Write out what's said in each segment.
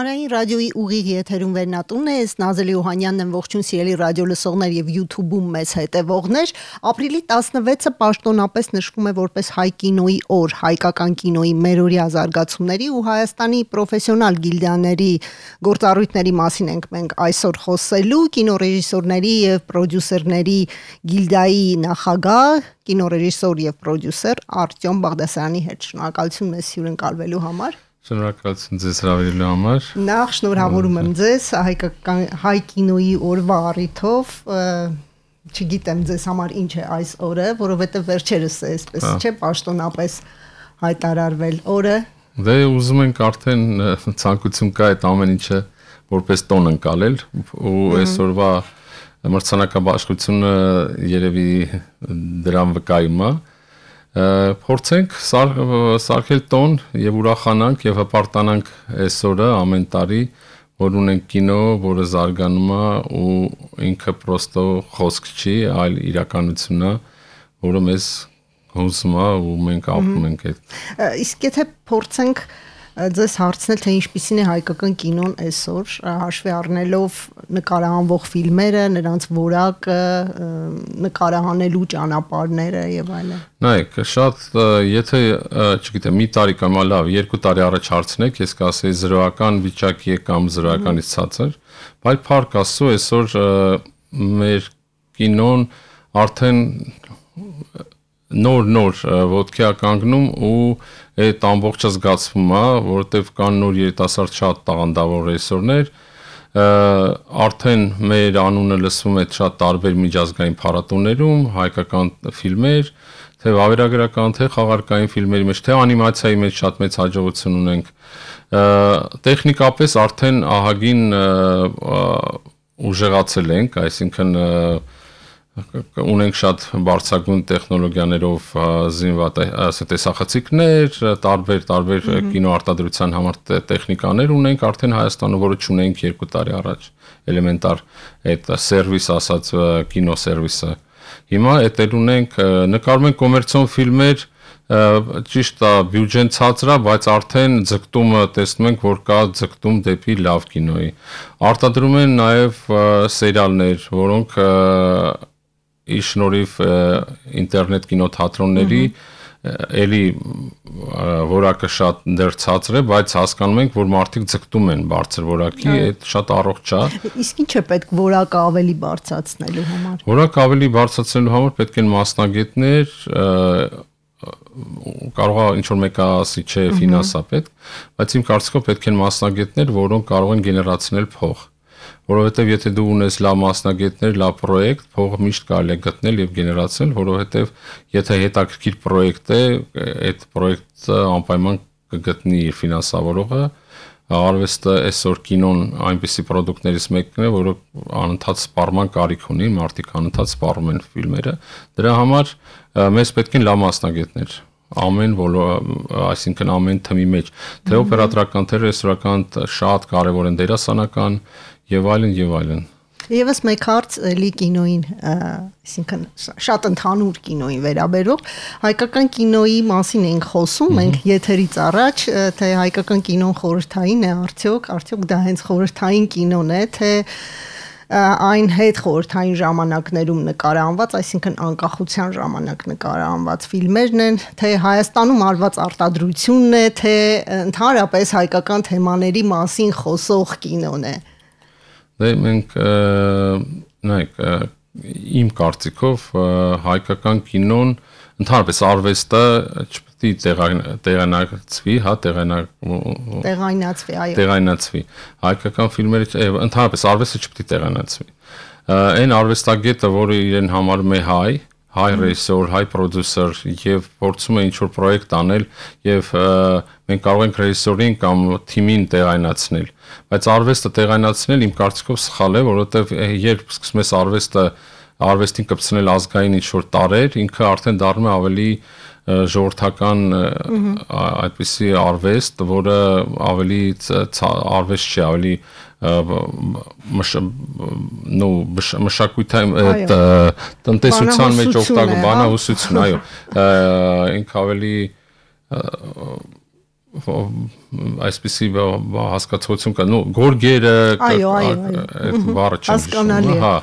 Հանրային ռադիոյի ուղիղ եթերում վերնատունն է, ես Նազելի Օհանյանն եմ, ողջույն սիրելի ռադիո լսողներ եւ YouTube-ում մեզ հետևողներ։ Ապրիլի 16-ը պաշտոնապես նշվում է որպես հայ կինոյի օր, հայկական կինոյի մերօրյա զարգացումների ու Հայաստանի պրոֆեսիոնալ գիլդիաների գործառույթների մասին ենք մենք այսօր խոսելու կինոռեժիսորների եւ պրոդյուսերների գիլդիայի նախագահ, կինոռեժիսոր եւ պրոդյուսեր Արտյոմ Բաղդասարյանի հետ։ Շնորհակալություն մեզ հյուրընկալվելու համար։ Շնորհակալություն ձեզ հրավիրելու համար։ Նախ շնորհավորում եմ ձեզ հայ կինոյի օրվա առիթով, չգիտեմ ձեզ համար ինչ է այս օրը, որովհետև վերջերս է այսպես չէ պաշտոնապես հայտարարվել օրը։ Դե ուզում ենք արդեն ցանկություն կա այդ ամեն ինչը որպես տոն ընկալել ու այսօրվա մրցանակաբաշխությունը երևի դրան վկայում է։ Փորձենք սարքել տոն եւ ուրախանանք եւ հպարտանանք այսօրը ամեն տարի, որ ունենք կինո, որը զարգանում է ու ինքը պրոստո խոսք չի, այլ իրականություն է, որը մեզ հուզում է ու մենք ապրում ենք այդ։ Իսկ եթե փորձենք ձեզ հարցնել, թե ինչպիսին է հայկական կինոն այսօր, հաշվի առնելով նկարահանվող ֆիլմերը, նրանց որակը, նկարահանելու ճանապարհները եւ այլն։ Նայեք, շատ եթե, չգիտեմ, մի տարի կամ լավ, 2 տարի առաջ հարցնեք, ես կասեի զրոական վիճակի է կամ զրոականից ցածր, բայց փառք Աստծո այսօր մեր կինոն արդեն նոր ոտքի է կանգնում ու այդ ամբողջը զգացվում է, որովհետև կան նոր երիտասարդ շատ տաղանդավոր ռեժիսորներ, արդեն մեր անունը լսվում է շատ տարբեր միջազգային փառատոներում, հայկական ֆիլմեր, թե վավերագրական, թե խաղարկային ֆիլմերի մեջ, թե անիմացիայի մեջ շատ մեծ հաջողություն ունենք։ Տեխնիկապես արդեն ահագին ուժեղացել ենք, այսինքն ունենք շատ բարձրագույն տեխնոլոգիաներով զինված տեսախցիկներ, տարբեր կինոարտադրության համար տեխնիկաներ ունենք արդեն Հայաստանում, որը չունենք 2 տարի առաջ, էլեմենտար այդ սերվիս ասած կինո սերվիսը։ Հիմա էտել ունենք, նկարում ենք կոմերցիոն ֆիլմեր, ճիշտ է, բյուջեն ցածր է, բայց արդեն ձգտումը տեսնում ենք, որ կա ձգտում դեպի լավ կինոյի։ Արտադրում են նաև սերիալներ, որոնք Իշնորիվ ինտերնետ կինոթատրոնների էլի որակը շատ դեռ ցածր է, բայց հասկանում ենք, որ մարդիկ ձգտում են բարձր որակի, այդ շատ առողջ է։ Իսկ ինչ է պետք որակը ավելի բարձրացնելու համար։ Որակը ավելի բարձրացնելու համար պետք են մասնագետներ, կարող է ինչ որ մեկը ասի, չէ, ֆինանսա պետք, բայց իմ կարծիքով պետք են մասնագետներ, որոնք կարող են գեներացնել փող։ Որովհետև եթե դու ունես լավ մասնագետներ, լավ պրոյեկտ, փողը միշտ կարելի է գտնել եւ գեներացնել, որովհետև եթե հետաքրքիր պրոյեկտ է, այդ պրոյեկտը անպայման կգտնի իր ֆինանսավորողը, արվեստը այսօր կինոն այնպիսի պրոդուկտներից մեկն է, որը անընդհատ սպառման կարիք ունի, մարդիկ անընդհատ սպառում են ֆիլմերը, դրա համար մեզ պետք են լավ մասնագետներ այսինքն ամեն թմի մեջ, թե օպերատորական, թե ռեժիսորական շատ կարևոր են դերասանական եւ այլն եւ այլն։ Եվս մեկ հարց էլի կինոյին, այսինքն շատ ընդհանուր կինոյին վերաբերող, հայկական կինոյի մասին ենք խոսում, մենք եթերից առաջ, թե հայկական կինոն խորհրդային է արդյոք դա հենց խորհրդային կինոն է, թե այն հետ խորհրդային ժամանակներում նկարահանված, այսինքն անկախության ժամանակ նկարահանված ֆիլմերն են, թե Հայաստանում արված արտադրությունն է, թե ընդհանրապես հայկական թեմաների մասին խոսող կինոն է։ Դե մենք նայեք, իմ կարծիքով հայկական կինոն ընդհանրապես արվեստը չպետք է տեղայնացվի, տեղայնացվի։ Հայկական ֆիլմերը ընդհանրապես արվեստը չպետք է տեղայնացվի։ Այն արվեստագետը, որը իրեն համարում է հայ ռեժիսոր, հայ պրոդյուսեր եւ փորձում է ինչ-որ պրոյեկտ անել եւ մենք կարող ենք ռեժիսորին կամ թիմին տեղայնացնել, բայց արվեստը տեղայնացնել իմ կարծիքով սխալ է, որովհետեւ երբ սկսում ես արվեստին կպցնել ազգային ինչ-որ տարեր, ինքը արդեն դառնում է ավելի ժողովրդական այդպիսի արվեստ, որը ավելի արվեստ չի, ավելի մշակույթային տնտեսության մեջ օգտագործվում բանահյուսություն, այո, ինքը ավելի այսպեսի հասկացություն կա, գորգերը այդ բառը հասկանալի է,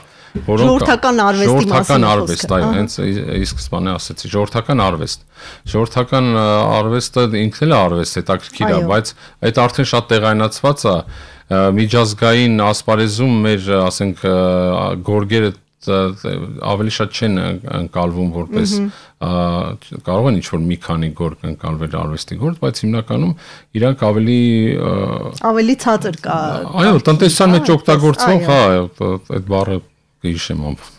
ժողովրդական արվեստի մասին, հենց իսկ սկզբանե ասեցի, ժողովրդական արվեստը ինքն էլ արվեստ է, հետաքրքիր է, բայց այդ արդեն շատ տեղայնացված է, միջազգային ասպարեզում մեր, ասենք, գորգերը ավելի շատ չեն ընկալվում որպես կարող են ինչ-որ մի քանի գորգ ընկալվել արվեստի գործ, բայց հիմնականում իրանք ավելի ցածր կա։ Այո, տնտեսության մեջ օգտագործվող, այդ բառը կհիշեմ ամփոփ։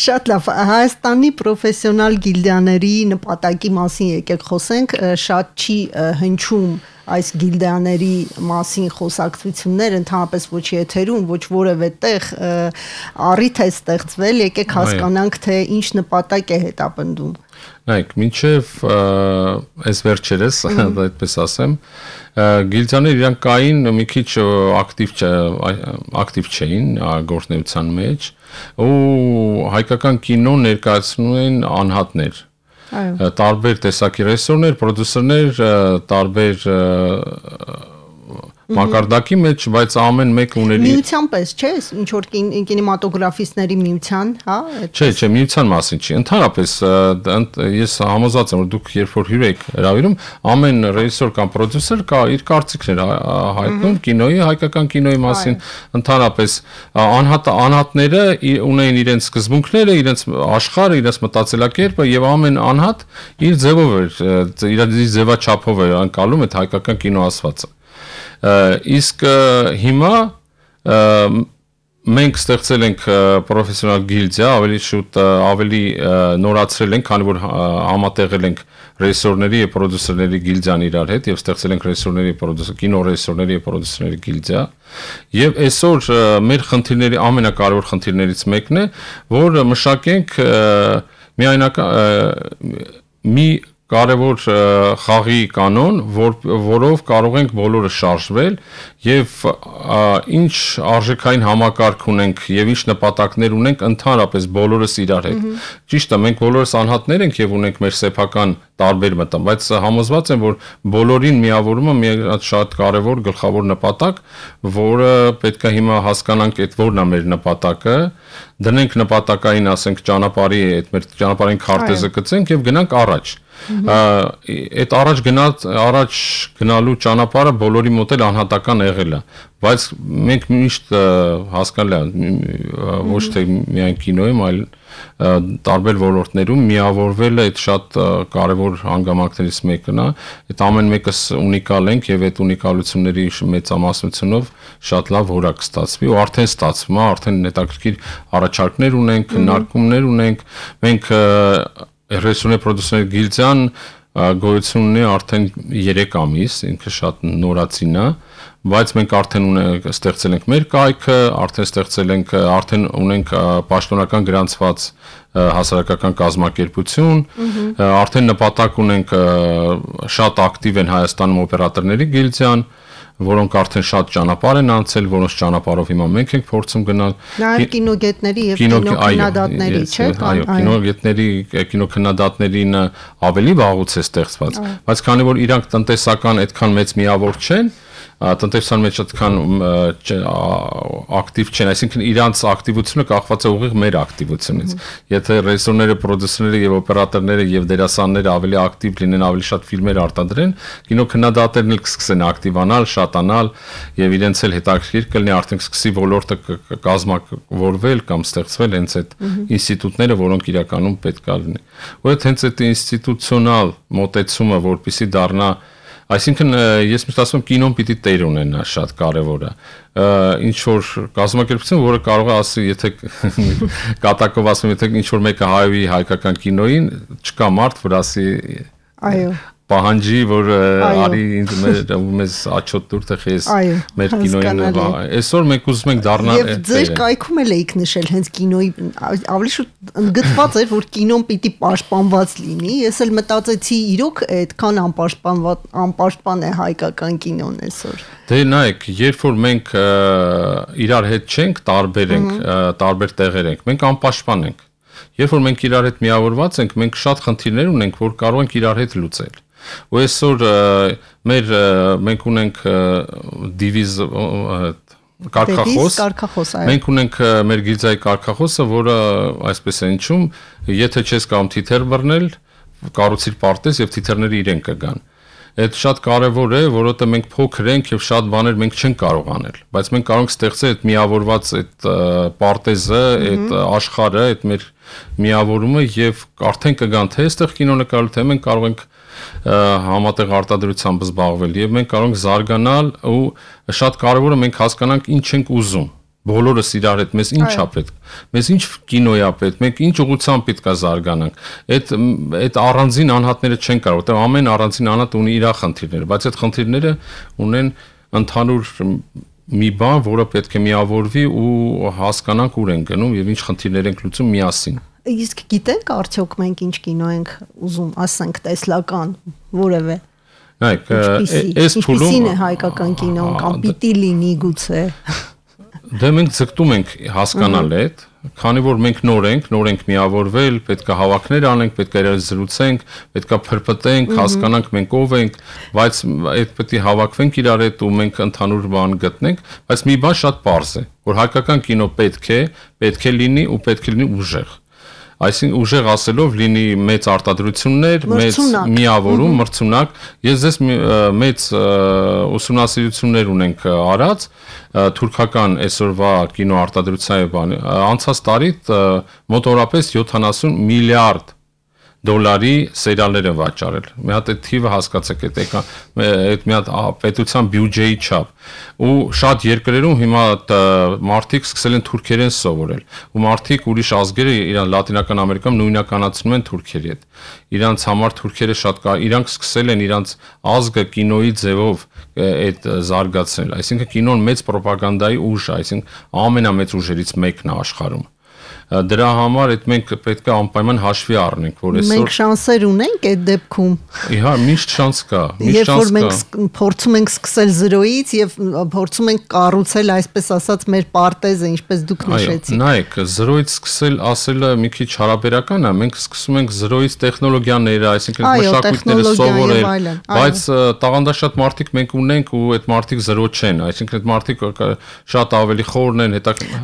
Շատ լավ, Հայաստանի պրոֆեսիոնալ գիլդիաների նպատակի մասին եկեք խոսենք, շատ չի հնչում այս գիլդիաների մասին խոսակցություններ, ընդհանրապես ոչ եթերում, ոչ որևէ տեղ առիթ է ստեղծվել, եկեք հասկանանք, թե ինչ նպատակ է հետապնդում։ Նայեք, մինչև այս վերջերս, այդպես ասեմ, գիլդիաները իրանք կային մի քիչ ակտիվ չէին գործունեության մեջ, ու հայկական կինո ներկայացնում են անհատներ, տարբեր տեսակի ռեժիսորներ, պրոդյուսերներ, տարբեր մակարդակի մեջ, բայց ամեն մեկ ունելի միության պես, չէ՞, ինչ որ կինեմատոգրաֆիստների միության, հա? Չէ, միության մասին չի։ Ընդհանրապես ես համոզված եմ, որ դուք երբ որ հյուր եք հրավիրում, ամեն ռեժիսոր կամ պրոդյուսեր կա իր կարծիքներ հայտնում կինոյի, հայկական կինոյի մասին, ընդհանրապես անհատները ունեն իրենց սկզբունքները, իրենց աշխարհը, իրենց մտածելակերպը եւ ամեն անհատ իր ձևով է, իր ձևաչափով է անցալում այդ հայկական կինո ասվածը։ Իսկ հիմա մենք ստեղծել ենք պրոֆեսիոնալ գիլդիա, ավելի շուտ ավելի նորացրել ենք, քանի որ համատեղել ենք ռեժիսորների եւ պրոդյուսերների գիլդիան իրար հետ եւ ստեղծել ենք ռեժիսորների կինո ռեժիսորների եւ պրոդյուսերների գիլդիա եւ այսօր մեր խնդիրների ամենակարևոր խնդիրներից մեկն է, որ մշակենք մի կարևոր խաղի կանոն, որով կարող ենք բոլորը շարժվել եւ ինչ արժեքային համակարգ ունենք եւ ինչ նպատակներ ունենք ընդհանրապես բոլորս իրար հետ։ Ճիշտ է, մենք բոլորս անհատներ ենք եւ ունենք մեր սեփական տարբեր մտամ, բայց համոզված եմ, որ բոլորին միավորումը մի շատ կարևոր գլխավոր նպատակ, որը պետք է հիմա հասկանանք, այդ որն է մեր նպատակը, դնենք նպատակային, ասենք, ճանապարհի այդ մեր ճանապարհային քարտեզը գծենք եւ գնանք առաջ։ Այդ առաջ գնալու ճանապարհը բոլորի մոտ էլ անհատական եղել է, բայց մենք միշտ հասկանալի է ոչ թե միայն կինոյում, այլ տարբեր ոլորտներում միավորվելը այդ շատ կարևոր հանգամանքներից մեկն է, այդ ամեն մեկս ունիկալ ենք եւ այդ ունիկալությունների մեծամասնությունով շատ լավ որակ ստացվի ու արդեն ստացվում է, արդեն հետաքրքիր առաջարկներ ունենք, քննարկումներ ունենք, մենք ռեժիսորների պրոդյուսերների գիլդիան գոյություն ունի արդեն 3 ամիս, ինքը շատ նորացին է, բայց մենք արդեն ստեղծել ենք մեր կայքը, արդեն ունենք պաշտոնական գրանցված հասարակական կազմակերպություն, արդեն նպատակ ունենք շատ ակտիվ են Հայաստանում օպերատորների գիլդիան, որոնք արդեն շատ ճանապարհ են անցել, որոնց ճանապարհով հիմա մենք ենք փորձում գնալ։ Նաև կինոգետների եւ կինոքննադատների, չէ՞։ Այո, կինոգետների, կինոքննադատներին ավելի վաղուց է ստեղծված, բայց քանի որ իրանք տնտեսական այդքան մեծ միավոր չեն, տնտեսության մեջ այդքան ակտիվ չեն, այսինքն իրանց ակտիվությունը կախված է ուղիղ մեր ակտիվությունից։ Եթե ռեժիսորները, պրոդյուսերները եւ օպերատորները եւ դերասանները ավելի ակտիվ լինեն, ավելի շատ ֆիլմեր արտադրեն, կինոքննադատներն էլ կսկսեն ակտիվանալ, շատանալ եւ իրենց էլ հետաքրքիր կլինի արդեն սկսի ոլորտը կազմակերպվել կամ ստեղծվել հենց այդ ինստիտուտները, որոնք իրականում պետք է լինեն։ Ու այդ հենց այդ ինստիտուցիոնալ մոտեցումը, որպեսզի դառնա, այսինքն ես միշտ ասում եմ կինոն պիտի տեր ունենա, շատ կարևոր է։ Ինչ որ կազմակերպություն, որը կարող է ասի, եթե կատակով ասում, եթե ինչ որ մեկը հայոյի հայկական կինոյին, չկա մարդ, որ ասի այո պահանջի, որ արի մեզ աչոտ դուր թե խես մեր կինոյին այսօր մենք ուզում ենք դառնալ եւ ձեր կայքում էլ եք նշել հենց կինոյի ավելի շուտ ընդգծված էր, որ կինոն պիտի պաշտպանված լինի, ես էլ մտածեցի իրոք այդքան անպաշտպան է հայկական կինոն այսօր։ Դե նայեք, երբ որ մենք իրար հետ չենք, տարբեր ենք, տարբեր տեղեր ենք, մենք անպաշտպան ենք։ Երբ որ մենք իրար հետ միավորված ենք, մենք շատ խնդիրներ ունենք, որ կարող ենք իրար հետ լուծել։ Ու այսօր մենք ունենք դիվիզ կարգախոս, մենք ունենք մեր գիլդիայի կարգախոսը, որը այսպես է հնչում, եթե չես կարող թիթեռ բռնել, կառուցիր պարտեզ եւ թիթեռները իրեն կգան։ Այդ շատ կարևոր է, որովհետեւ մենք փոքր ենք եւ շատ բաներ մենք չենք կարող անել, բայց մենք կարող ենք ստեղծել այդ միավորված այդ պարտեզը, այդ աշխարհը, այդ մեր միավորումը եւ արդեն կգան թե այստեղ կինո նկարել, թե մենք կարող ենք համատեղ արտադրությամբ զբաղվել եւ մենք կարող ենք զարգանալ ու շատ կարևորը մենք հասկանանք ինչ ենք ուզում բոլորս իրար հետ մեզ ինչ է պետք մեզ ինչ կինոյա պետք մենք ինչ ուղղությամբ պետք է զարգանանք այդ առանձին անհատները չեն կարող որտեղ ամեն առանձին անհատ ունի իր խնդիրները բայց այդ խնդիրները ունեն ընդհանուր մի բան որը պետք է միավորվի ու հասկանանք ուր են գնում եւ ինչ խնդիրներ են լուծում միասին Իսկ գիտենք արդյոք մենք ինչ կինո ենք ուզում, ասենք տեսլական, որևէ։ Նայեք, այս փուլում ինչպիսին է հայկական կինոն կամ պիտի լինի գուցե։ Դե մենք ձգտում ենք հասկանալ այդ, քանի որ մենք նոր ենք միավորվել, պետք է հավաքներ անենք, պետք է իրար զրուցենք, պետք է փրփտենք, հասկանանք մենք ով ենք, բայց այդ պետք է հավաքվենք իրար հետ ու մենք ընդհանուր բան գտնենք, բայց մի բան շատ պարզ է, որ հայկական կինո պետք է լինի ու պետք է լինի ուժեղ Այսինքն ուժեղ ասելով լինի մեծ արտադրություններ, մեծ միավորում, մրցունակ։ Ես ձեզ մեծ ուսումնասիրություններ ունենք արած թուրքական այսօրվա կինո արտադրության բան։ Անցած տարի մոտորապես 70 միլիարդ դոլարի սերիալներ են վաճառել։ Մի հատ այդ թիվը հասկացեք, այդ մի հատ պետության բյուջեի չափ։ Ու շատ երկրերում հիմա մարդիկ սկսել են թուրքերեն սովորել։ Ու մարդիկ ուրիշ ազգերը իրան Լատինական Ամերիկայում նույնականացնում են թուրքերի հետ։ Իրանց համար թուրքերը շատ իրանք սկսել են իրանց ազգը կինոյի ձևով այդ զարգացնել։ Այսինքն կինոն մեծ ռոպագանդայի ուժ է, այսինքն ամենամեծ ուժերից մեկն է աշխարհում։ Դրա համար այդ մենք պետք է անպայման հաշվի առնենք, որ այսօր մենք շանսեր ունենք այդ դեպքում։ Իհարկե, միշտ շանս կա, Երբ որ մենք փորձում ենք սկսել զրոյից եւ փորձում ենք կառուցել, այսպես ասած, մեր պարտեզը, ինչպես դուք նշեցիք։ Նայեք, զրոյից սկսել ասելը մի քիչ հարաբերական է, մենք սկսում ենք զրոյից տեխնոլոգիաները, այսինքն մշակույթները սովորել, բայց տաղանդաշատ մարդիկ մենք ունենք ու այդ մարդիկ զրո չեն, այսինքն այդ մարդիկ շատ ավելի խորն են,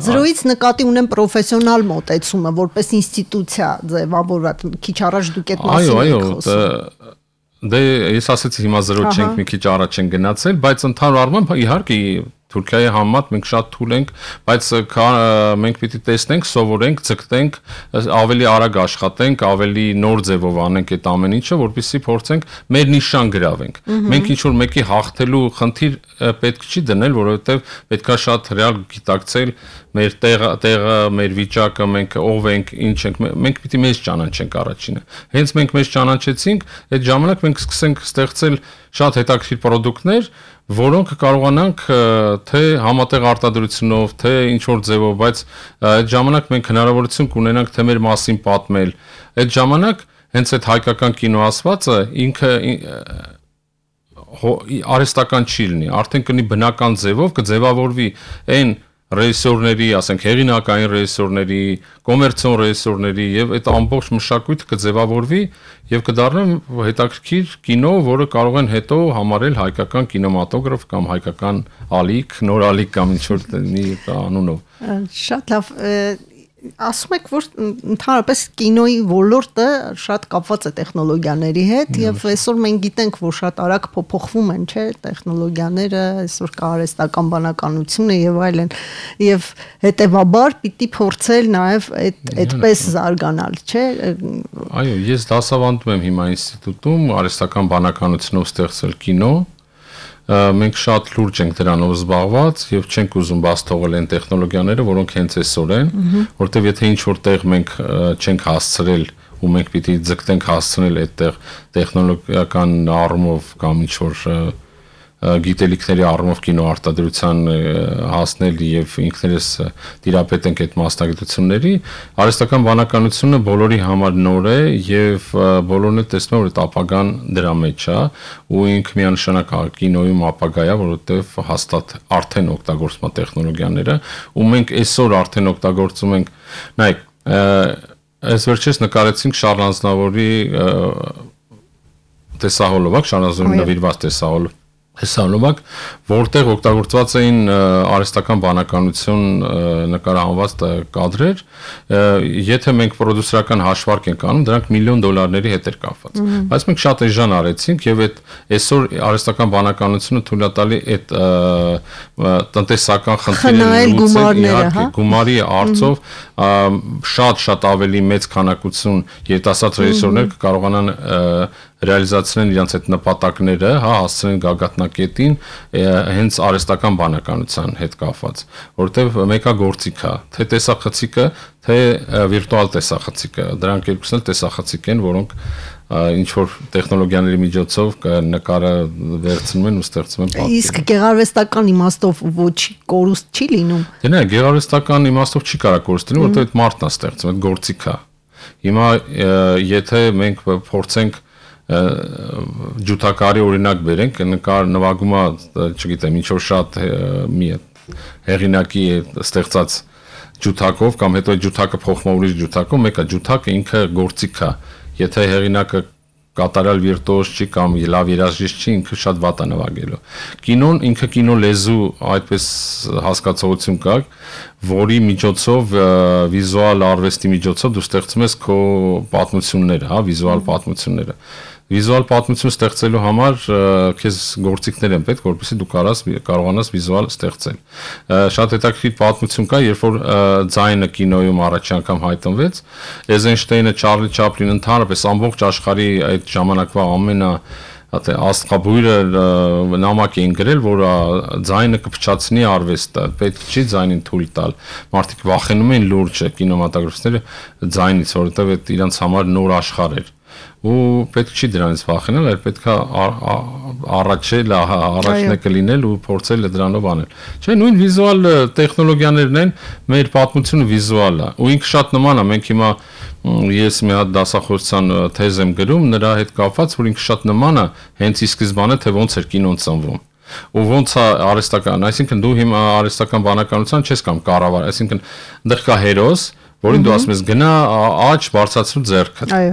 Զրոյից նկատի ունեն պրոֆեսիոնալ մոտեցումը որպես ինստիտուցիա ձևավորված քիչ առաջ դուք այդ մասին եք խոսում Դե ես ասեցի հիմա զրո չենք մի քիչ առաջ են գնացել բայց ընդհանուր առմամբ իհարկե Թուրքիայի համեմատ մենք շատ թույլ ենք, բայց մենք պիտի տեսնենք, սովորենք, ձգտենք, ավելի արագ աշխատենք, ավելի նոր ձևով անենք այդ ամեն ինչը, որպեսզի փորձենք մեր նիշան գրավենք։ Մենք ինչ որ մեկի հաղթելու խնդիր պետք չի դնել, որովհետև պետքա շատ ռեալ գիտակցել մեր տեղը, մեր վիճակը, մենք ով ենք, ինչ ենք, մենք պիտի մեզ ճանաչենք առաջինը։ Հենց մենք մեզ ճանաչեցինք, այդ ժամանակ մենք սկսենք ստեղծել շատ հետաքրքիր ապրանքներ, որոնք կարողանանք թե համատեղ արտադրությունով, թե ինչ որ ձևով, բայց այդ ժամանակ մենք հնարավորություն կունենանք թե մեր մասին պատմել։ Այդ ժամանակ հենց այդ հայկական կինո ասվածը ինքը արհեստական չի լինի, արդեն կլինի բնական ձևով, կձևավորվի այն ռեժիսորների, ասենք հեղինակային ռեժիսորների, կոմերցիոն ռեժիսորների եւ այդ ամբողջ մշակույթը կձևավորվի եւ կդառնա հետաքրքիր կինո, որը կարող են հետո համարել հայկական կինեմատոգրաֆ կամ հայկական ալիք, նոր ալիք կամ ինչ որ մի անունով։ Շատ լավ Ասում եք, որ ընդհանրապես կինոյի ոլորտը շատ կապված է տեխնոլոգիաների հետ եւ այսօր մենք գիտենք, որ շատ արագ փոփոխվում են, չէ, տեխնոլոգիաները, այսօր կա արհեստական բանականությունը եւ այլն եւ հետեւաբար պիտի փորձել նաեւ այդպես զարգանալ, չէ։ Այո, ես դասավանդում եմ հիմա ինստիտուտում արհեստական բանականությունով ստեղծել կինո մենք շատ լուրջ ենք դրանով զբաղված եւ չենք ուզում բաց թողել այն տեխնոլոգիաները, որոնք հենց այսօր են, որտեվ եթե ինչ որտեղ մենք չենք հասցրել ու մենք պիտի ձգտենք հասցնել այդտեղ տեխնոլոգիական առումով կամ ինչ որ գիտելիքների առումով կինոարտադրության հասնել եւ ինքներս դիրապետենք այդ մասնագիտությունների արհեստական բանականությունը բոլորի համար նոր է եւ բոլորն էլ տեսնում որ այդ ապագան դրա մեջ է ու ինքը միանշանակ կինոյում ապագա է որովհետեւ հաստատ արդեն օգտագործում են տեխնոլոգիաները ու մենք այսօր արդեն օգտագործում ենք նայեք այս վերջերս նկարեցինք Շարլ Անձնավորի տեսահոլովակ, շարազորին նվիրված տեսահոլովակ, որտեղ օգտագործված էին արհեստական բանականություն նկարահանված կադրեր, եթե մենք պրոդյուսերական հաշվարկ ենք անում, դրանք $1 միլիոն հետ էր կապված։ Բայց մենք շատ էժան արեցինք եւ այդ այսօր արհեստական բանականությունը թույլ է տալի այդ տնտեսական խնդիրները լուծել, գումարի արծով շատ ավելի մեծ քանակություն երիտասարդ ռեժիսորներ կկարողանան ռեալիզացնել իրենց այդ նպատակները, հասցնել գագաթնակետին հենց արհեստական բանականության հետ կապված, որովհետև մեկը գործիք է, թե տեսախցիկը, թե վիրտուալ տեսախցիկը, դրանք երկուսն էլ տեսախցիկ են, որոնք ինչ որ տեխնոլոգիաների միջոցով նկարը վերցնում են ու ստեղծում են պատկեր։ Իսկ գեղարվեստական իմաստով ոչ կորուստ չի լինում։ Դե նայ, գեղարվեստական իմաստով չի կարող կորուստ լինել, որովհետև այդ մարդն է ստեղծում, այդ գործիքը։ Հիմա եթե մենք փորձենք ջութակարի օրինակ բերենք, նվագումը, չգիտեմ, ինչ որ շատ մի հեղինակի ստեղծած ջութակով կամ հետո ջութակը փոխվում ուրիշ ջութակով, մեկը ջութակը ինքը գործիք է։ Եթե հեղինակը կատարյալ վիրտուոզ չի կամ լավ երաժիշտ չի, ինքը շատ վատ է նվագելու։ Կինոն ինքը կինո լեզու այդպես հասկացողություն կա, որի միջոցով վիզուալ արվեստի միջոցով դու ստեղծում ես քո պատմությունները, վիզուալ պատմությունները։ Վիզուալ պատմություն ստեղծելու համար քեզ գործիքներ են պետք, որպեսզի դու կարողանաս վիզուալ ստեղծել։ Շատ հետաքրքիր պատմություն կա, երբ որ ձայնը կինոյում առաջի անգամ հայտնվեց, Էյզենշտեյնը, Չարլի Չապլին ընդհանրապես ամբողջ աշխարհի այդ ժամանակվա աստղաբույրը նամակ էին գրել, որ ձայնը կփչացնի արվեստը, պետք չի ձայնին թույլ տալ։ Մարդիկ վախենում են լուրջ կինեմատոգրաֆիստները ձայնից, որովհետև այդ իրենց համար նոր աշխարհ էր։ Ու պետք չի դրանից վախենալ, այլ պետք է առաջն է կլինել ու փորձել դրանով անել։ Չէ, նույն վիզուալ տեխնոլոգիաներն են, մեր պատմությունը վիզուալ է։ Ու ինքը շատ նման է, մենք հիմա ես մի հատ դասախոսության թեզ եմ գրում, նրա հետ կապված, որ ինքը շատ նման է հենց ի սկզբանե, թե ոնց էր կինոն ծնվում։ Ու ոնց է արհեստական, այսինքն դու հիմա արհեստական բանականության չես կամ կառավար, այսինքն այնտեղ կա հերոս, որին դու ասում ես գնա աջ բարձրացրու ձեռքդ։ Այո։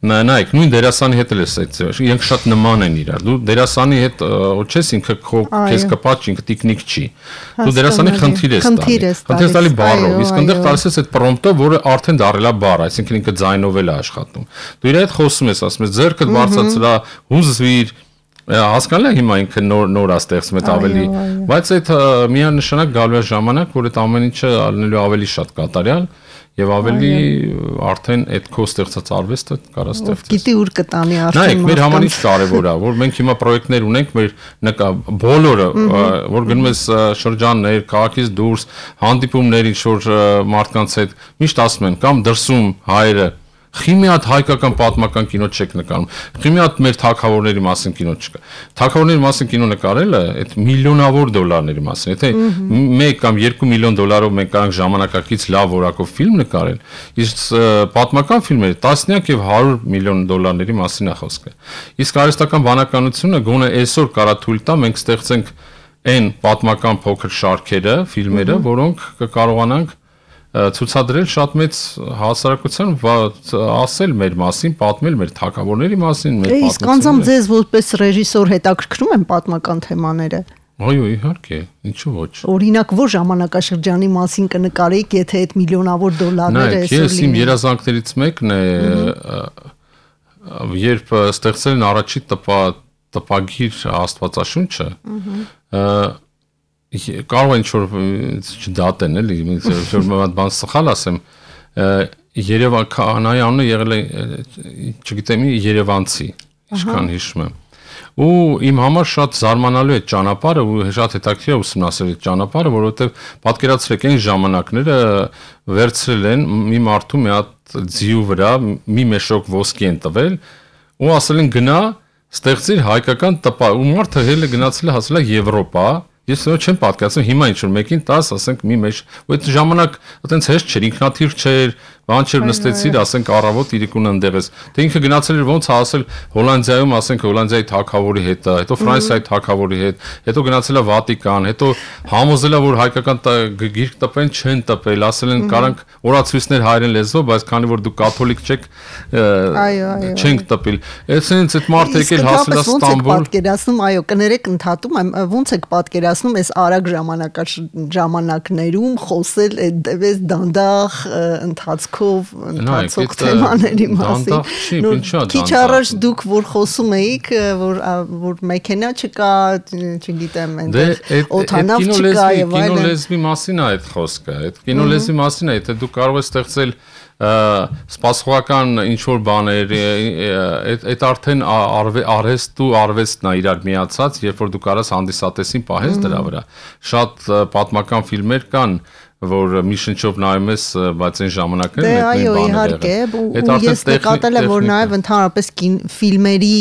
Նայեք, նույն դերասանի հետ էլ էս այդ, իրենք շատ նման են իրար։ Դու դերասանի հետ ոչես ինքը քեզ կպած, ինքը տիկնիկ չի։ Դու դերասանի խնդիր ես տալի բառով, իսկ այնտեղ տալիս ես այդ պրոմպտը, որը արդեն դառել է բառ, այսինքն ինքը ձայնով էլ է աշխատում։ Դու իր հետ խոսում ես, ասում ես ձեռքդ բարձրացրա, հուզվիր, հասկանալի է հիմա ինքը նոր է ստեղծում այդ ավելի, բայց այդ միանշանակ գալու է ժամանակ, որ այդ ամեն ինչը լինելու ավելի շատ կատարյալ եւ ավելի արդեն այդ քո ստեղծած արվեստը կարա ստեղծես։ Գիտի ուր կտանի արդեն։ Նայեք, մեր համար ինչ կարեւոր է, որ մենք հիմա պրոյեկտներ ունենք, մեր բոլորը, որ գնում ես շրջաններ, քաղաքից դուրս, հանդիպումներ ինչ որ մարդկանց հետ, միշտ ասում են կամ դրսում հայերը Խիմի հատ հայկական պատմական կինո չեք նկարում։ Խիմի հատ մեր թագավորների մասին կինո չկա։ Թագավորների մասին կինո նկարելը այդ միլիոնավոր դոլարների մասին։ Եթե 1 կամ 2 միլիոն դոլարով մենք կարանք ժամանակակից լավ որակով ֆիլմ նկարել, իսկ պատմական ֆիլմերը տասնյակ եւ 100 միլիոն դոլարների մասին է խոսքը։ Իսկ արհեստական բանականությունը գոնե այսօր կարա թույլ տա մենք ստեղծենք այն պատմական փոքր շարքերը, ֆիլմերը, որոնք կկարողանանք ցուցադրել շատ մեծ հասարակության ասել մեր մասին, պատմել մեր թագավորների մասին, մեր պատմությունները։ Իսկ անձամբ ձեզ որպես ռեժիսոր հետաքրքրում են պատմական թեմաները։ Այո, իհարկե, ինչու ոչ։ Օրինակ, որ ժամանակաշրջանի մասին կնկարեիք, եթե այդ միլիոնավոր դոլարները այսօր լինեն։ Ես իմ երազանքներից մեկն է, երբ ստեղծել են առաջի տպագիր Աստվածաշունչը, կարող է ինչ-որ չդատեն, էլի, ինչ-որ բան սխալ ասեմ, Երևան քահանայի անունը եղել է, չգիտեմ, երևանցի, ինչքան հիշում եմ։ Ու իմ համար շատ զարմանալու է ճանապարհը ու շատ հետաքրքիր է ուսումնասիրել այդ ճանապարհը, որովհետև պատկերացրեք այն ժամանակները վերցրել են մի մարդու մի հատ ձիու վրա մի մեշոկ ոսկի են տվել ու ասել են գնա ստեղծիր հայկական տպա ու մարդը հելը գնացել է հասել է Եվրոպա։ Ես չեմ պատկերացնում հիմա ինչ որ մեկին 10 ասենք մի մեջ ու այդ ժամանակ այտենց հեշտ չէր ինքնաթիռ չէր բան չէր նստեցիր, ասենք առավոտ իրիկուն ընդեղես։ Թե ինքը գնացել էր ոնց ասել Հոլանդիայում, ասենք Հոլանդիայի թագավորի հետ, հետո Ֆրանսիայի թագավորի հետ, հետո գնացել է Վատիկան, հետո համոզել է որ հայկական գիրք տպեն չեն տպել, ասել են կարանք օրացույցներ հայերեն լեզվով, բայց քանի որ դու կաթոլիկ չեք, չենք տպել։ Այսինքն այդ մարդը եկել հասել է Ստամբուլ։ Պատկերացնում, այո, կներեք ընդհատում եմ, ոնց եք պատկերացնում այս արագ ժամանակներում խոսել այդպես դանդաղ ընթացքով ընթացող թեմաների մասին։ Քիչ առաջ դուք որ խոսում էիք, որ մեքենա չկա, չգիտեմ, այնտեղ օդանավ չկա եւ այլն։ Կինոլեզվի մասին է այդ խոսքը, այդ կինոլեզվի մասին է, թե դու կարող ես ստեղծել սպասողական ինչ որ բաներ, այդ արդեն արհեստ ու արվեստն է իրար միացած, երբ որ դու կարաս հանդիսատեսին պահես դրա վրա։ Շատ պատմական ֆիլմեր կան, որ մի շնչով նայում ես, բայց այն ժամանակներն այո, իհարկե, ու ես նկատել եմ, որ նաև ընդհանրապես ֆիլմերի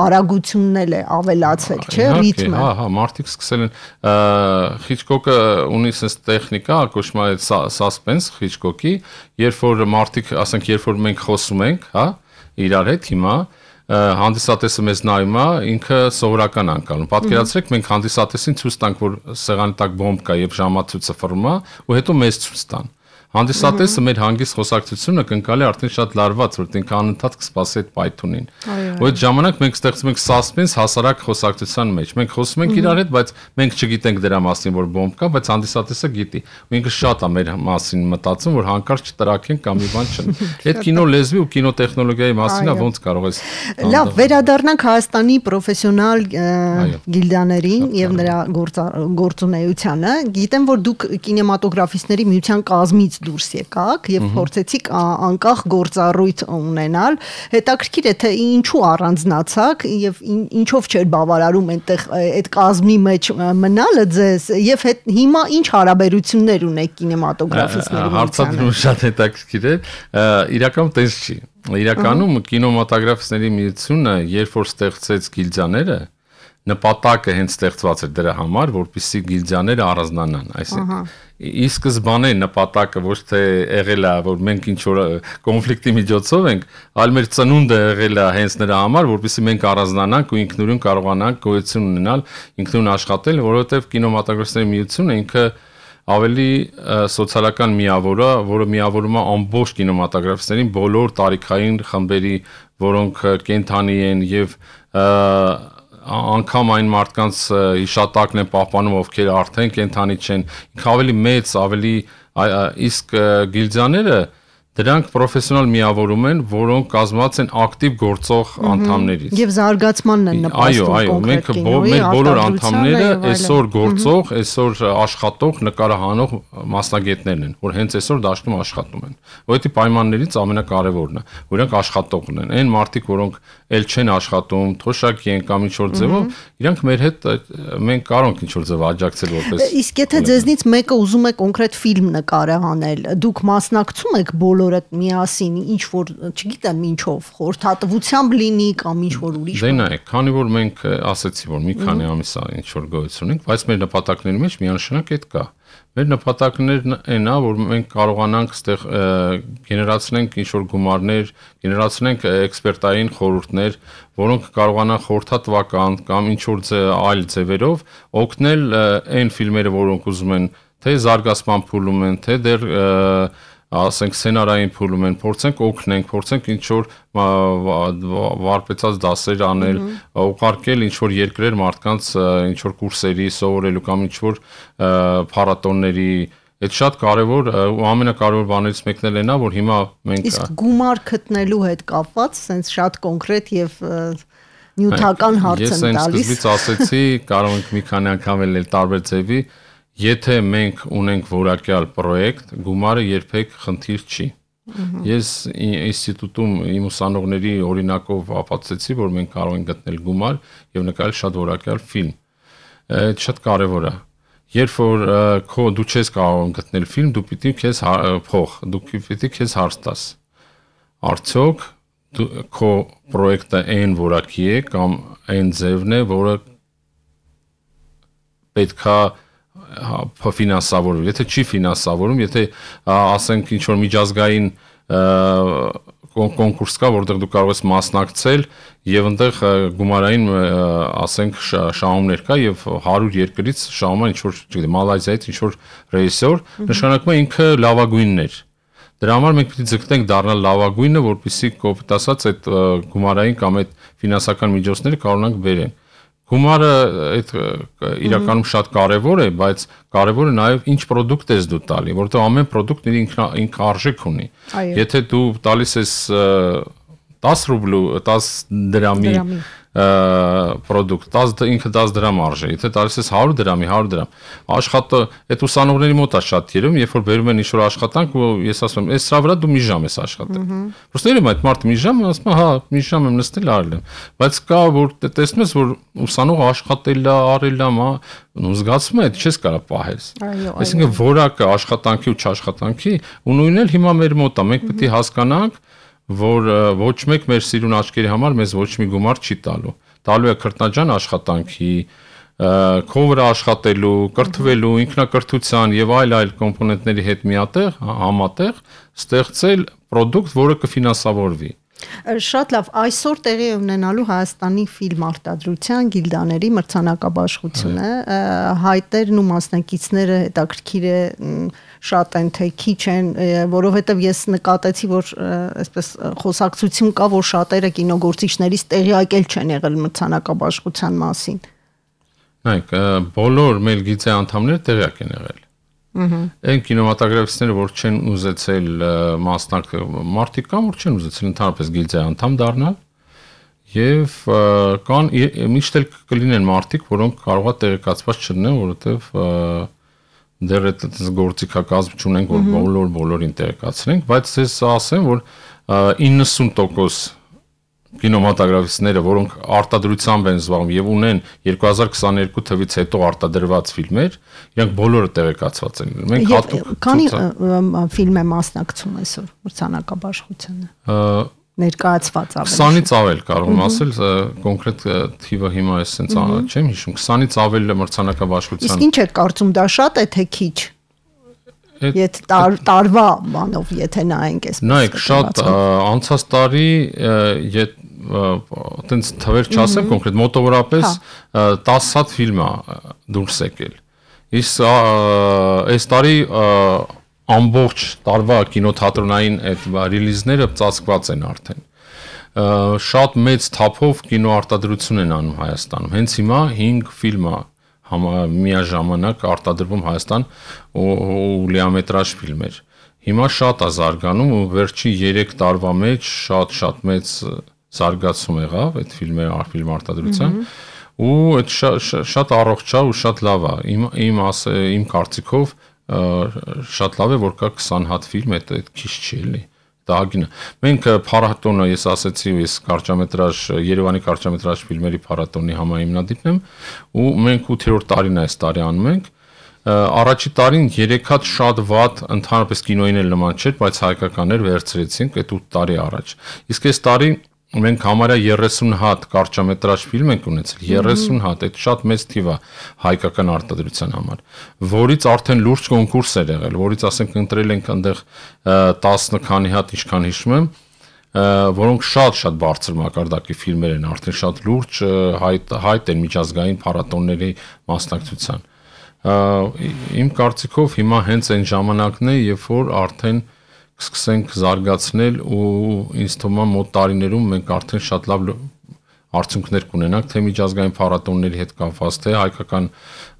արագությունն էլ է ավելացել, չէ՞, ռիթմը։ Հա, մարդիկ սկսել են Խիչկոկը ունի sense տեխնիկա, կոչվում է suspense Խիչկոկի, երբ որ մարդիկ, ասենք, երբ որ մենք խոսում ենք, հա, իրար հետ հիմա հանդիսատեսը մեզ նայում է, ինքը սովորական անկալում։ Պատկերացրեք, մենք հանդիսատեսին ցույց տանք, որ սեղանի տակ բոմբ կա եւ ժամացույցը ֆռում է, ու հետո մեզ ցույց տան։ Հանդիսատեսը մեր հանգիստ խոսակցությունը կընկալի արդեն շատ լարված, որ ինքը անընդհատ կսպասի այդ պայթունին։ Ու այդ ժամանակ մենք ստեղծում ենք suspense հասարակ խոսակցության մեջ։ Մենք խոսում ենք իրար հետ, բայց մենք չգիտենք դրա մասին, որ բոմբ կա, բայց հանդիսատեսը գիտի։ Ու ինքը շատ է մեր մասին մտածում, որ հանկարծ չտրակեն կամ մի բան չն։ Այդ կինոլեզվի ու կինոտեխնոլոգիայի մասին է ոնց կարող ես։ Լավ, վերադառնանք Հայաստանի պրոֆեսիոնալ գիլդիաներին եւ նրա գործունեությանը։ Գիտեմ, որ դուք կինեմատոգրաֆիստների միության կազմից դուրս եկաք եւ փորձեցիք անկախ գործառույթ ունենալ։ Հետաքրքիր է թե ինչու առանձնացաք եւ ինչով չէր բավարարում այնտեղ այդ կազմի մեջ մնալը ձեզ եւ հիմա ինչ հարաբերություններ ունեք կինեմատոգրաֆիստների միությանը։ Հարցադրումը շատ հետաքրքիր է։ Իրականում տես չի։ Իրականում կինեմատոգրաֆիստների միությունը երբ որ ստեղծեց գիլդիաները, նպատակը հենց ստեղծված էր դրա համար, որպեսզի գիլդիաները առանձնանան, այսինքն ի սկզբանե նպատակը ոչ թե եղել է, որ մենք ինչ որ կոնֆլիկտի միջոցով ենք, այլ մեր ծնունդը եղել է հենց նրա համար, որպեսզի մենք առանձնանանք ու ինքնուրույն կարողանանք գոյություն ունենալ, ինքնուրույն աշխատել, որովհետև կինեմատոգրաֆիստների միությունը ինքը ավելի սոցիալական միավոր է, որը միավորում է ամբողջ կինեմատոգրաֆիստերին, բոլոր տարիքային խմբերի, որոնք կենթանի են եւ անգամ այն մարդկանց հիշատակն են պահպանում, ովքեր արդեն կենթանի չեն, ինքը ավելի մեծ, ավելի իսկ գիլդիաները դրանք պրոֆեսիոնալ միավորում են, որոնք կազմված են ակտիվ գործող անդամներից։ Եվ զարգացմանն են նպաստում կոնկրետ կինոյի, մեր բոլոր անդամները այսօր գործող, այսօր աշխատող, նկարահանող մասնագետներն են, որ հենց այսօր դաշտում աշխատում են։ Որովհետեւ պայմաններից ամենակարևորն է, որ իրանք աշխատողն են։ Այն մարդիկ, որոնք ել չեն աշխատում, թոշակի են կամ ինչ-որ ձևով, իրանք մեր հետ մենք կարող ենք ինչ-որ ձև աջակցել որպես։ Իսկ եթե ձեզնից մեկը ուզում է կոնկրետ ֆիլմ նկարահանել, դուք մասնակցում եք բոլորը միասին, ինչ որ, չգիտեմ, ինչով, խորհրդատվությամբ լինի կամ ինչ որ ուրիշ։ Դե նայեք, քանի որ մենք ասացի, որ մի քանի ամիս է ինչ որ գոյություն ունենք, բայց մեր նպատակների մեջ միանշանակ այդ կա։ Մեր նպատակներն այնա, որ մենք կարողանանք այստեղ գեներացնենք ինչ-որ գումարներ, գեներացնենք էքսպերտային խորհուրդներ, որոնք կարողանան խորհրդատվական կամ ինչ-որ այլ ձևերով օգնել այն ֆիլմերը, որոնք ուզում են թե զարգացման փուլում են, թե դեռ ասենք սցենարային փուլում են, փորձենք օգնենք, փորձենք ինչ-որ վարպետաց դասեր անել, ուղարկել ինչ-որ երկրներ մարդկանց ինչ-որ կուրսերի սովորելու կամ ինչ-որ փառատոների, այդ շատ կարևոր ու ամենակարևոր բաներից մեկն էլ է, որ հիմա մենք իսկ գումար գտնելու հետ կապված, sense շատ կոնկրետ եւ նյութական հարց են տալիս։ Ես այն սկզբից ասեցի, կարող ենք մի քանի անգամ էլ տարբեր ձևի, եթե մենք ունենք որակյալ պրոյեկտ, գումարը երբեք խնդիր չի։ Ես ինստիտուտում իմ ուսանողների օրինակով ապացուցեցի, որ մենք կարող ենք գտնել գումար եւ նկարել շատ որակյալ ֆիլմ։ Այդ շատ կարեւոր է։ Երբ որ դու չես կարող գտնել ֆիլմ, դու պիտի քեզ փող, դու պիտի քեզ հարց տաս։ Արդյոք քո պրոյեկտը այն որակի է կամ այն ձևն է, որը պետքա ֆինանսավորում, եթե չի ֆինանսավորում, եթե ասենք ինչ որ միջազգային կոնկուրս կա, որտեղ դու կարող ես մասնակցել եւ այնտեղ գումարային ասենք շահումներ կա եւ 100 երկրից շահում է ինչ որ, չգիտեմ, Մալայզիայից ինչ որ ռեժիսոր, նշանակում է ինքը լավագույնն էր։ Դրա համար մենք պիտի ձգտենք դառնալ լավագույնը, որպեսզի կոպիտ ասած այդ գումարային կամ այդ ֆինանսական միջոցները կարողանանք բերեն։ Գումարը այդ իրականում շատ կարևոր է, բայց կարևորը նաև ինչ պրոդուկտ ես դու տալի, որովհետեւ ամեն պրոդուկտ ինքը արժեք ունի։ Եթե դու տալիս ես 10 ռուբլու, 10 դրամի պրոդուկտ, ինքը 10 դրամ արժե։ Եթե տալիս ես 100 դրամի, 100 դրամ։ Աշխատը այդ ուսանողների մոտ է շատ երևում, երբ որ բերում են ինչ-որ աշխատանք, ու ես ասում եմ, «Էս սրա վրա դու մի ժամ ես աշխատել»։ Просто երևում է այդ մարդը մի ժամ, ասում է, «Հա, մի ժամ եմ նստել, արել եմ»։ Բայց կա որ տեսնում ես, որ ուսանողը աշխատել է, արել է, ու զգացում է, չես կարող պահես։ Այսինքն որակը աշխատանքի ու չաշխատանքի ու նույնն էլ հիմա մեր մոտ է, մենք պետք է հասկանանք, որ ոչ մեկ մեր սիրուն աչքերի համար մեզ ոչ մի գումար չի տալու։ Տալու է քրտնաջան աշխատանքի, քո վրա աշխատելու, կրթվելու, ինքնակրթության եւ այլ կոմպոնենտների հետ համատեղ ստեղծել պրոդուկտ, որը կֆինանսավորվի։ Շատ լավ, այսօր տեղի ունենալու Հայաստանի ֆիլմ արտադրության գիլդաների մրցանակաբաշխությունը, հայտերն ու մասնակիցները հետաքրքիր է շատ են թե քիչ են, որովհետև ես նկատեցի, որ այսպես խոսակցություն կա, որ շատերը կինոգործիչներից տեղյակել չեն եղել մրցանակաբաշխության մասին։ Նայեք, բոլոր մեր գիծե անդամները տեղյակ են եղել։ Այն կինեմատոգրաֆիստները, որ չեն ուզեցել մարդիկ կան, որ չեն ուզեցել ընդհանրապես գիլդիայի անդամ դառնալ, եւ կան միշտ էլ կլինեն մարդիկ, որոնք կարող է տեղեկացված չլինեն, որովհետեւ դեռ այդ գործիքակազմ չունենք, որ բոլորին տեղեկացնենք, բայց ես ասեմ, որ 90% կինեմատոգրաֆիստները, որոնք արտադրությամբ են զբաղվում եւ ունեն 2022 թվից հետո արտադրված ֆիլմեր, իրանք բոլորը տեղեկացված են։ Մենք հատուկ քանի ֆիլմ է մասնակցում այսօր մրցանակաբաշխությանը։ Ներկայացված ավելի 20-ից ավել կարող եմ ասել, կոնկրետ թիվը հիմա էս sense չեմ հիշում, 20-ից ավել մրցանակաբաշխության։ Իսկ ինչ եք կարծում, դա շատ է թե քիչ։ Եթե տարվա բանով, եթե նայենք այսպես։ Նայեք, շատ անցած տարի այտենց թվեր չասեմ կոնկրետ, մոտավորապես 10 հատ ֆիլմ է դուրս եկել։ Իսկ այս տարի ամբողջ տարվա կինոթատրոնային այդ ռիլիզները ծածկված են արդեն։ Շատ մեծ թափով կինոարտադրություն են անում Հայաստանում։ Հենց հիմա 5 ֆիլմ է միաժամանակ արտադրվում Հայաստան ու լիամետրաժ ֆիլմեր։ Հիմա շատ է զարգանում ու վերջին 3 տարվա մեջ շատ մեծ զարգացում եղավ այդ ֆիլմ արտադրության ու այդ շատ առողջ է ու շատ լավ է։ Իմ կարծիքով շատ լավ է, որ կա 20 հատ ֆիլմ, այդ քիչ չի էլի։ Դահագինը։ Մենք փառատոնը, ես ասացի, ես կարճամետրաժ Երևանի կարճամետրաժ ֆիլմերի փառատոնի համահիմնադիրն եմ ու մենք 8-րդ տարին այս տարի անում ենք։ Առաջի տարին 3 հատ շատ վատ ընդհանրապես կինոյին էլ նման չէր, բայց հայկականներ վերցրեցինք այդ 8 տարի առաջ։ Իսկ այս տարի մենք համարյա 30 հատ կարճամետրաժ ֆիլմ ենք ունեցել, 30 հատ, այդ շատ մեծ թիվ է հայկական արտադրության համար, որից արդեն լուրջ կոնկուրս էր եղել, որից ասենք ընտրել ենք այնտեղ 10 քանի հատ, ինչքան հիշում եմ, որոնք շատ բարձր մակարդակի ֆիլմեր են, արդեն շատ լուրջ հայտ են միջազգային փառատոների մասնակցության։ Իմ կարծիքով հիմա հենց այն ժամանակն է, երբ որ արդեն սկսենք զարգացնել ու ինձ թվում է մոտ տարիներում մենք արդեն շատ լավ արդյունքներ կունենանք թե միջազգային փառատոների հետ կապված, թե հայկական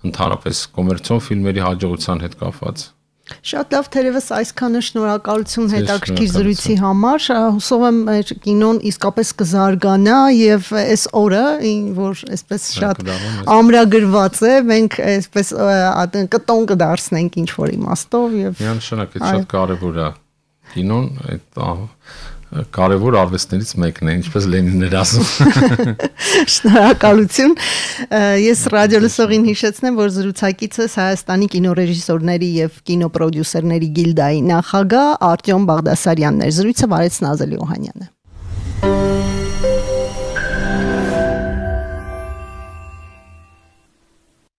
ընդհանրապես կոմերցիոն ֆիլմերի հաջողության հետ կապված։ Շատ լավ, թերևս այսքանը շնորհակալություն հետաքրքիր զրույցի համար։ Հուսով եմ մեր կինոն իսկապես կզարգանա եւ այս օրը, որ այսպես շատ ամրագրված է, մենք այսպես կտոն կդարձնենք ինչ որ իմաստով եւ միանշանակ այդ շատ կարեւոր է։ Կինոն այդ կարևոր արվեստներից մեկն է, ինչպես Լենինն էր ասում։ Շնորհակալություն։ Ես ռադիո լսողին հիշեցնեմ, որ զրուցակիցս Հայաստանի կինոռեժիսորների եւ կինոպրոդյուսերների գիլդայի նախագահ Արտյոմ Բաղդասարյանն էր։ Զրույցը վարեց Նազելի Օհանյանը։